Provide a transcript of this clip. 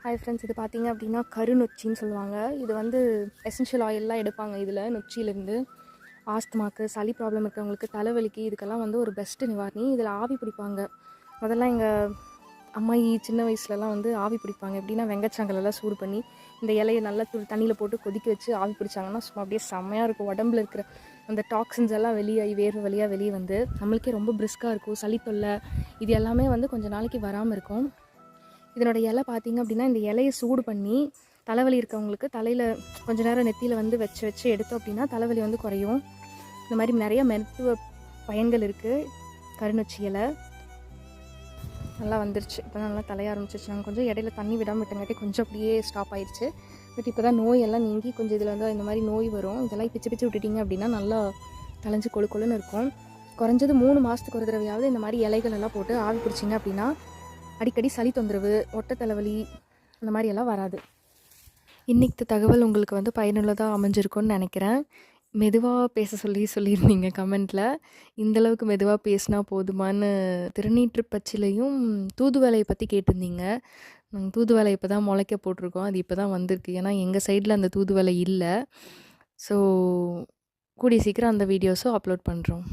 Hi friends, இது பார்த்தீங்க அப்படின்னா கருநொச்சின்னு சொல்லுவாங்க. இது வந்து எசென்ஷியல் ஆயிலெலாம் எடுப்பாங்க இதில், நொச்சியிலேருந்து. ஆஸ்துமாக்கு, சளி ப்ராப்ளம் இருக்கிறவங்களுக்கு, தலைவலிக்கு, இதுக்கெல்லாம் வந்து ஒரு பெஸ்ட்டு நிவாரணி. இதில் ஆவி பிடிப்பாங்க. முதல்ல எங்கள் அம்மாயி சின்ன வயசுலலாம் வந்து ஆவி பிடிப்பாங்க. எப்படின்னா வெங்கச்சாங்கலெல்லாம் சூடு பண்ணி இந்த இலையை நல்லா தண்ணியில் போட்டு கொதிக்க வச்சு ஆவி பிடிச்சாங்கன்னா சும்மா அப்படியே செம்மையாக இருக்கும். உடம்புல இருக்கிற அந்த டாக்ஸின்ஸ் எல்லாம் வெளியாகி வேர்வை வழியாக வெளியே வந்து நம்மளுக்கே ரொம்ப பிரிஸ்காக இருக்கும். சளி தொல்லை இது எல்லாமே வந்து கொஞ்சம் நாளைக்கு வராமல் இருக்கும். இதனோட இலை பார்த்திங்க அப்படின்னா, இந்த இலையை சூடு பண்ணி தலைவலி இருக்கவங்களுக்கு தலையில் கொஞ்சம் நேரம் நெத்தியில் வந்து வச்சு வச்சு எடுத்தோம் அப்படின்னா தலைவலி வந்து குறையும். இந்த மாதிரி நிறைய மருத்துவ பயன்கள் இருக்குது. கருநொச்சி இலை நல்லா வந்துருச்சு. இப்போ தான் நல்லா தலைய ஆரம்பிச்சிருச்சு. நாங்கள் கொஞ்சம் இடையில தண்ணி விடாமல் விட்டங்காட்டி கொஞ்சம் அப்படியே ஸ்டாப் ஆயிடுச்சு. பட் இப்போ தான் நோயெல்லாம் நீங்கி கொஞ்சம் இதில் வந்து இந்த மாதிரி நோய் வரும். இதெல்லாம் பிச்சு பிச்சு விட்டுட்டிங்க அப்படின்னா நல்லா தலைஞ்சு கொழுன்னு இருக்கும். குறைஞ்சது 3 மாதத்துக்கு ஒரு தடவையாவது இந்த மாதிரி இலைகள் எல்லாம் போட்டு ஆவி பிடிச்சிங்க அப்படின்னா அடிக்கடி சளி தொந்தரவு, ஒட்டை தலைவலி அந்த மாதிரியெல்லாம் வராது. இன்றைக்கி தகவல் உங்களுக்கு வந்து பயனுள்ளதாக அமைஞ்சிருக்கும்னு நினைக்கிறேன். மெதுவாக பேச சொல்லியிருந்தீங்க கமெண்ட்டில். இந்தளவுக்கு மெதுவாக பேசினா போதுமான்னு. திருநீற்று பச்சிலையும் தூதுவளையை பற்றி கேட்டிருந்தீங்க. நாங்கள் தூதுவளை இப்போ தான் முளைக்க போட்டிருக்கோம். அது இப்போ தான் வந்திருக்கு. ஏன்னா எங்கள் சைடில் அந்த தூதுவளை இல்லை. ஸோ கூடிய சீக்கிரம் அந்த வீடியோஸும் அப்லோட் பண்ணுறோம்.